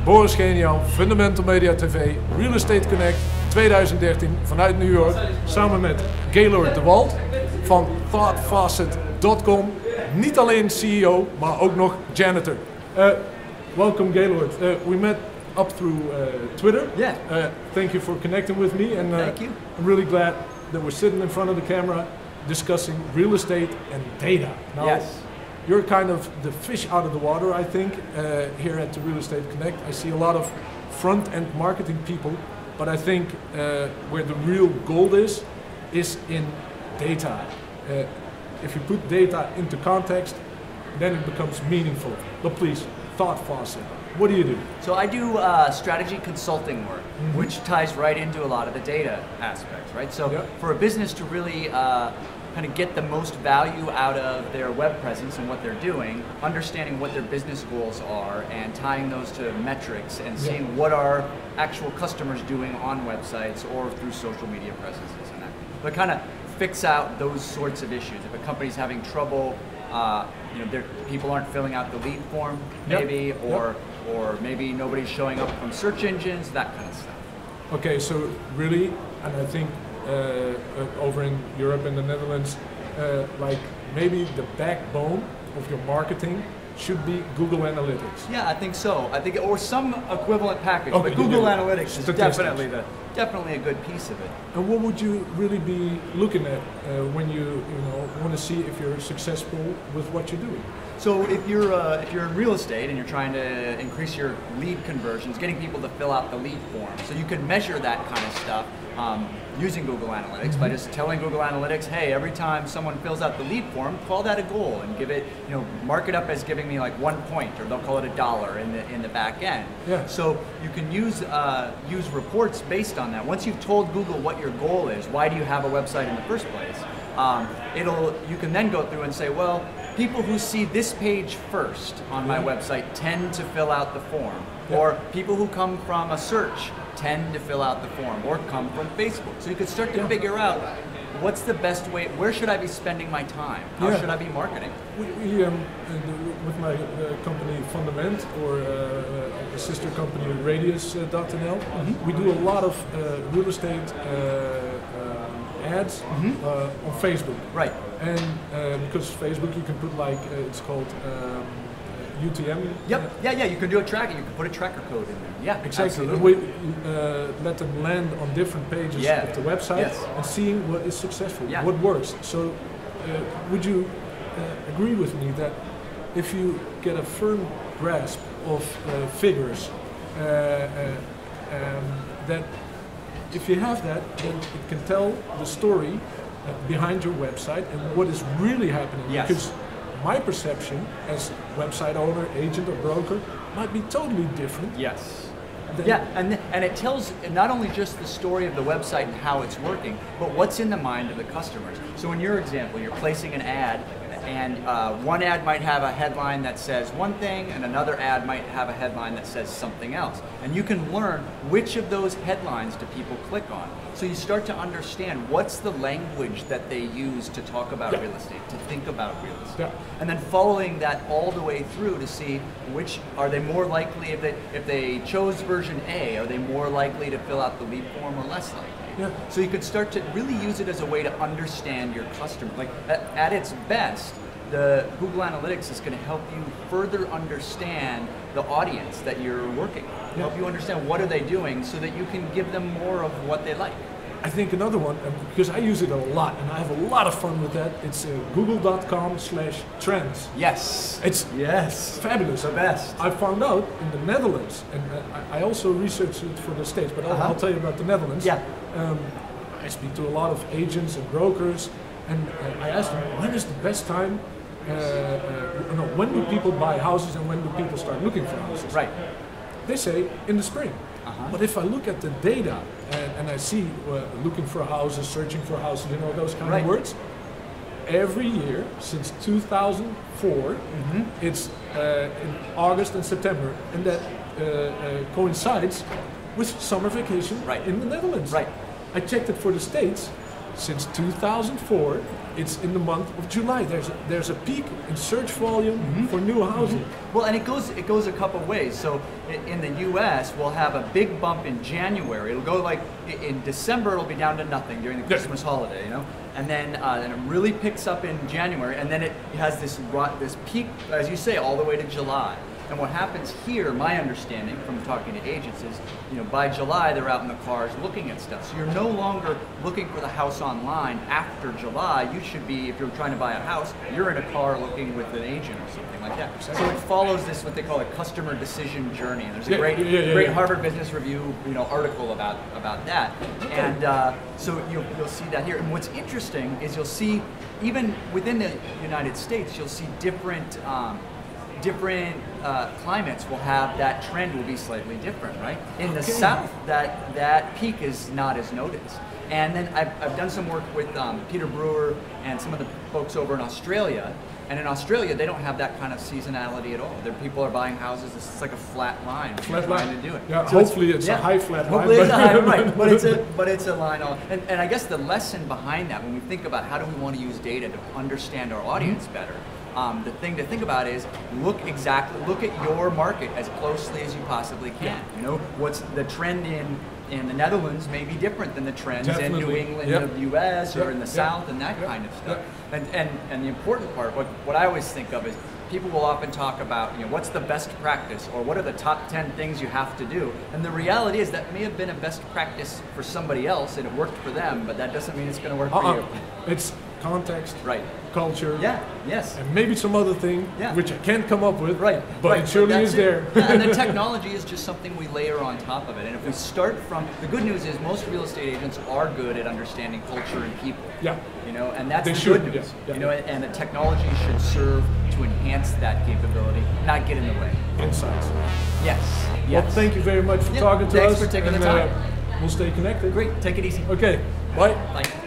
Boris Geniaal, Fundamental Media TV, Real Estate Connect 2013 vanuit New York. Samen met Gahlord Dewald van thoughtfacet.com. Niet alleen CEO, maar ook nog janitor. Welcome Gahlord. We met up through Twitter. Yeah. Thank you for connecting with me, and thank you. I'm really glad that we're sitting in front of the camera discussing real estate and data. Now, yes. You're kind of the fish out of the water, I think, here at the Real Estate Connect. I see a lot of front-end marketing people, but I think where the real gold is in data. If you put data into context, then it becomes meaningful. But please, ThoughtFacet, what do you do? So I do strategy consulting work, which ties right into a lot of the data aspects, right? So for a business to really kind of get the most value out of their web presence and what they're doing, understanding what their business goals are and tying those to metrics and seeing what are actual customers doing on websites or through social media presences and that. But kind of fix out those sorts of issues. If a company's having trouble, people aren't filling out the lead form, maybe, or maybe nobody's showing up from search engines, that kind of stuff. Okay, so really, and I think over in Europe and the Netherlands, like maybe the backbone of your marketing should be Google Analytics. Yeah, I think so. I think, or some equivalent package, but Google Analytics is definitely a good piece of it. And what would you really be looking at when you want to see if you're successful with what you're doing? So if you're in real estate and you're trying to increase your lead conversions, getting people to fill out the lead form, so you can measure that kind of stuff using Google Analytics by just telling Google Analytics, hey, every time someone fills out the lead form, call that a goal and give it, mark it up as giving me like 1 point, or they'll call it $1 in the back end. Yeah. So you can use reports based on that. Once you've told Google what your goal is, why do you have a website in the first place? You can then go through and say, well, people who see this page first on my website tend to fill out the form, or people who come from a search tend to fill out the form, or come from Facebook. So you could start to figure out what's the best way, where should I be spending my time? How should I be marketing? We with my company Fundament, or a sister company Radius.nl, we do a lot of real estate ads on Facebook. Right. And because Facebook, you can put like, it's called UTM. Yep. Yeah. You can do a tracking. You can put a tracker code in there. Yeah. Exactly. Absolutely. We let them land on different pages of the website and seeing what is successful, what works. So, would you agree with me that if you get a firm grasp of figures, that if you have that, then it can tell the story behind your website and what is really happening. Yes. Because my perception as website owner, agent, or broker might be totally different. Yes. And it tells not only just the story of the website and how it's working, but what's in the mind of the customers. So in your example, you're placing an ad, and one ad might have a headline that says one thing, and another ad might have a headline that says something else. And you can learn which of those headlines do people click on. So you start to understand what's the language that they use to talk about real estate, to think about real estate. And then following that all the way through to see which, are they more likely, if they chose version A, are they more likely to fill out the lead form or less likely? So you could start to really use it as a way to understand your customer. Like at its best, the Google Analytics is going to help you further understand the audience that you're working with. Help you understand what are they doing so that you can give them more of what they like. I think another one, because I use it a lot and I have a lot of fun with that, it's google.com/trends. Yes. It's fabulous. The best. I found out in the Netherlands, and I also researched it for the States, but I'll tell you about the Netherlands. I speak to a lot of agents and brokers, and I asked them, when is the best time, when do people buy houses and when do people start looking for houses? Right. They say in the spring. But if I look at the data and I see looking for houses, searching for houses, those kind of words, every year since 2004, it's in August and September, and that coincides with summer vacation in the Netherlands. Right. I checked it for the States. Since 2004, it's in the month of July. There's a peak in search volume for new housing. Well, and it goes a couple ways. So in the U.S., we'll have a big bump in January. It'll go like in December, it'll be down to nothing during the Christmas holiday, you know, and then it really picks up in January, and then it has this peak, as you say, all the way to July. And what happens here, my understanding from talking to agents is, you know, by July they're out in the cars looking at stuff. So you're no longer looking for the house online after July. You should be, if you're trying to buy a house, you're in a car looking with an agent or something like that. So it follows this, what they call a customer decision journey. And there's a great Harvard Business Review, you know, article about that. And so you'll see that here. And what's interesting is you'll see, even within the United States, you'll see different climates will have that trend will be slightly different, right? In the South, that peak is not as noticed. And then I've done some work with Peter Brewer and some of the folks over in Australia. And in Australia, they don't have that kind of seasonality at all. Their people are buying houses. It's like a flat line. Flat line. To do it. Yeah, so hopefully it's a high flat line. Hopefully it's a high, right? But it's a line on. And I guess the lesson behind that, when we think about how do we want to use data to understand our audience better. The thing to think about is look at your market as closely as you possibly can. You know, what's the trend in the Netherlands may be different than the trends in New England, the U.S. or in the South, and that kind of stuff. And the important part, what I always think of is people will often talk about, you know, what's the best practice or what are the top 10 things you have to do. And the reality is that may have been a best practice for somebody else and it worked for them, but that doesn't mean it's going to work for you. It's context, right? Culture, yes, and maybe some other thing which I can't come up with, but it surely is there. And the technology is just something we layer on top of it. And if we start from, the good news is most real estate agents are good at understanding culture and people. Yeah. You know, and that's the good news. Yeah. You know, and the technology should serve to enhance that capability, not get in the way. Insights. Yes. Well, thank you very much for talking to us. Thanks for taking the time. We'll stay connected. Great. Take it easy. Okay. Bye. Bye.